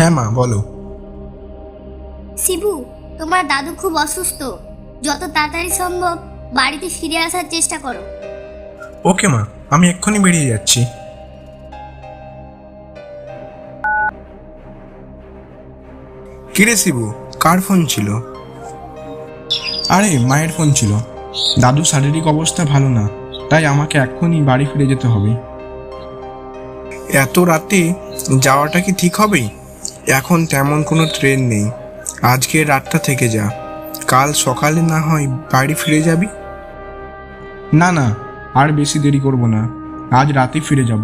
হ্যাঁ মা, বলো। শিবু, তোমার দাদু খুব অসুস্থ, যত তাড়াতাড়ি সম্ভব বাড়িতে ফিরে আসার চেষ্টা করো। ওকে মা, আমি এক্ষুনি বেরিয়ে যাচ্ছি। কিরে শিবু, কার ফোন ছিল? আরে মায়ের ফোন ছিল। দাদুর শারীরিক অবস্থা ভালো না, তাই আমাকে এক্ষুনি বাড়ি ফিরে যেতে হবে। এত রাতে যাওয়াটা কি ঠিক হবে? এখন তেমন কোনো ট্রেন নেই। আজকে রাতটা থেকে যা, কাল সকালে না হয় বাড়ি ফিরে যাবি। না না, আর বেশি দেরি করব না, আজ রাতে ফিরে যাব।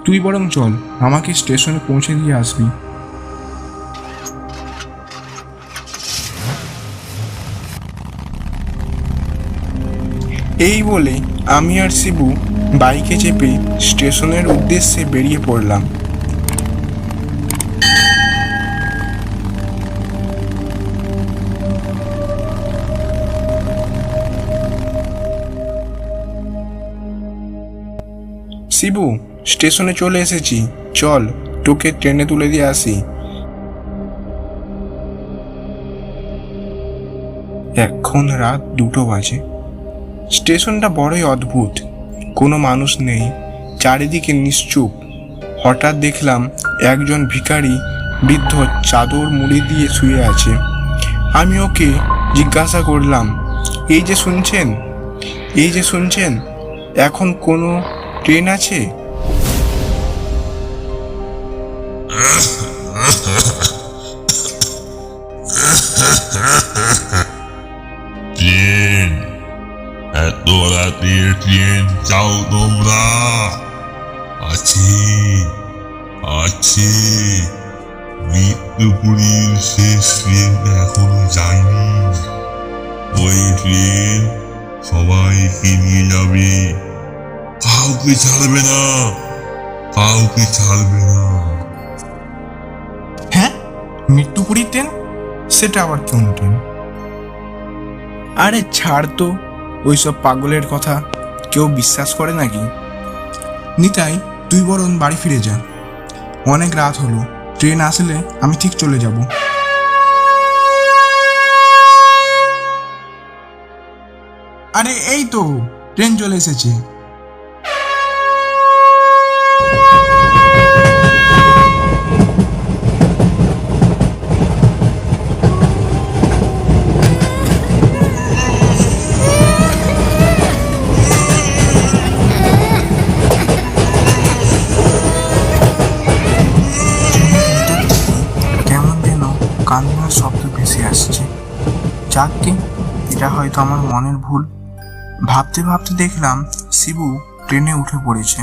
তুই বরং চল, আমাকে স্টেশনে পৌঁছে দিয়ে আসবি। এই বলে আমি আর শিবু বাইকে চেপে স্টেশনের উদ্দেশ্যে বেরিয়ে পড়লাম। শিবু, স্টেশনে চলে এসেছি, চল তোকে ট্রেনে তুলে দিয়ে আসি। এখন রাত 2টো বাজে। স্টেশনটা বড়ই অদ্ভুত, কোনো মানুষ নেই, চারিদিকে নিশ্চুপ। হঠাৎ দেখলাম একজন ভিখারি বৃদ্ধ চাদর মুড়ি দিয়ে শুয়ে আছে। আমি ওকে জিজ্ঞাসা করলাম, এই যে শুনছেন, এখন কোনো ট্রেন আছে? ট্রেন? এত রাতের ট্রেন চাও তোমরা? আছে আছে, মৃত্যুপুরীর শেষ ট্রেন এখনো যায়নি। ওই ট্রেন সবাইকে নিয়ে যাবে, কাউকে ছাড়বে না, কাউকে ছাড়বে না। হ্যাঁ, মৃত্যুপুরী ট্রেন? সেটা আবার কোন ট্রেন? আরে ছাড় তো, ওইসব পাগলের কথা কেউ বিশ্বাস করে নাকি? নিতাই, তুই বরং বাড়ি ফিরে যা, অনেক রাত হলো। ট্রেন আসলে আমি ঠিক চলে যাব। আরে এই তো ট্রেন চলে এসেছে। কেমন যেন কান্নার শব্দ ভেসে আসছে। যাকে এটা হয়তো আমার মনের ভুল। ভাবতে ভাবতে দেখলাম শিবু ট্রেনে উঠে পড়েছে।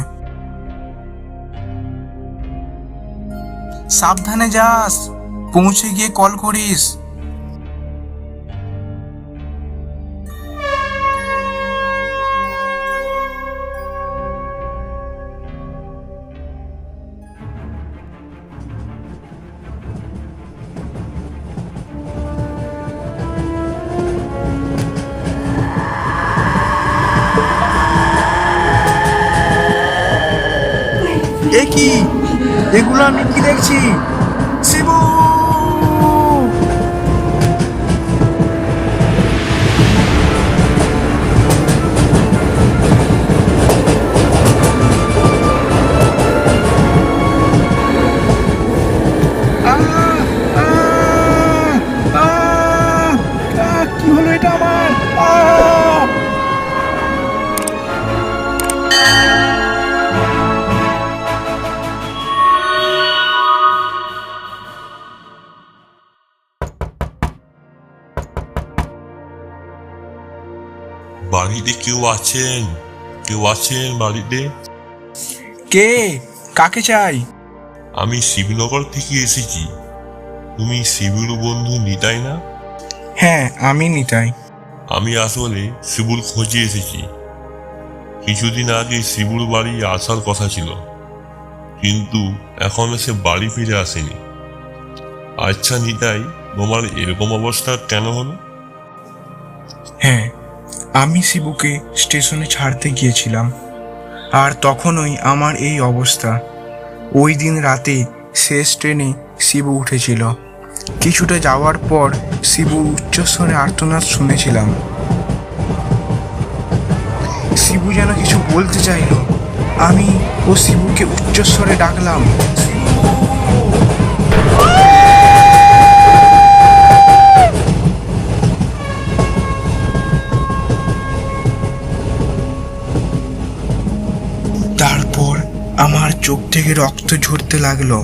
সাবধানে যাস, পৌঁছে গিয়ে কল করিস। এ কি, এগুলো আমি কি দেখছি? শিবু! কি হলো এটা আমার? বাড়িতে কেউ আছেন? কেউ আছেন বাড়িতে? কে? কাকে চাই? আমি শিবনগর থেকে এসেছি। তুমি শিবুর বন্ধু নিতাই না? হ্যাঁ, আমি নিতাই। আমি আসলে শিবুর খোঁজে এসেছি। কিছুদিন আগে শিবুর বাড়ি আসার কথা ছিল, কিন্তু এখনো সে বাড়ি ফিরে আসেনি। আচ্ছা নিতাই, তোমার এরকম অবস্থা কেন হলো? হ্যাঁ, আমি শিবুকে স্টেশনে ছাড়তে গিয়েছিলাম, আর তখনই আমার এই অবস্থা। ওই দিন রাতে শেষ ট্রেনে শিবু উঠেছিল। কিছুটা যাওয়ার পর শিবুর উচ্চস্বরে আর্তনাদ শুনেছিলাম। শিবু যেন কিছু বলতে চাইল। আমি ও শিবুকে উচ্চস্বরে ডাকলাম, তারপর আমার চোখ থেকে রক্ত ঝরতে লাগলো।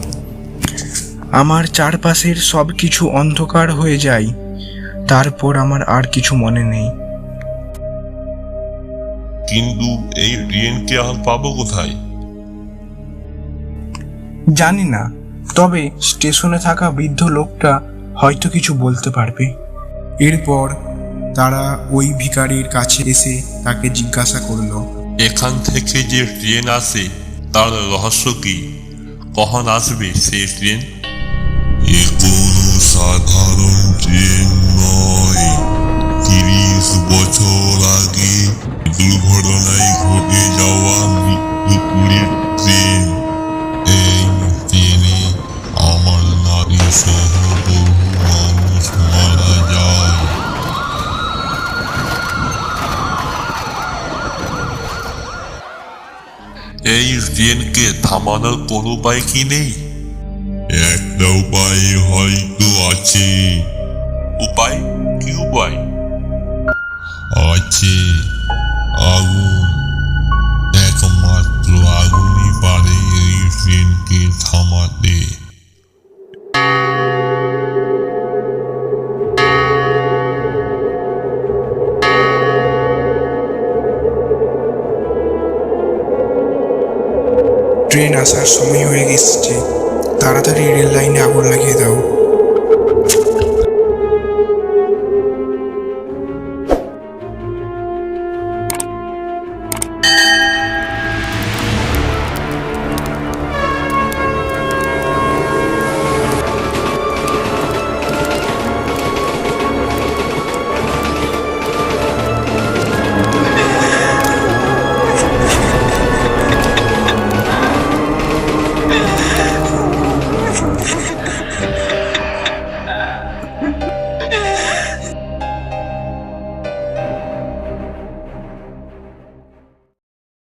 আমার চারপাশের সব কিছু অন্ধকার হয়ে যায়। তারপর আমার আর কিছু মনে নেই। কিন্তু এই ট্রেনকে আর পাবো কোথায়? জানি না, তবে স্টেশনে থাকা বৃদ্ধ লোকটা হয়তো কিছু বলতে পারবে। এরপর তারা ওই ভিখারির কাছে এসে তাকে জিজ্ঞাসা করলো, এখান থেকে যে ট্রেন আসে তার রহস্য কি? কখন আসবে সেই ট্রেন? এ কোনো সাধারণ ট্রেন নয়। 30 বছর আগে দুর্ঘটনায় ঘটে যাওয়া মৃত্যুপুরের ট্রেন। এই ট্রেনে আমার নারী সহ বহু মানুষ মারা যায়। এই ট্রেনকে থামানোর কোনো উপায় কি নেই? একটা উপায় হয়তো আছে। উপায়? কি উপায়? আছে আগুন। একমাত্র আগুনই পারে এই ট্রেনকে থামাতে। ট্রেন আসার সময় হয়ে গেছে, তাড়াতাড়ি রেল লাইনে আগুন লাগিয়ে দাও।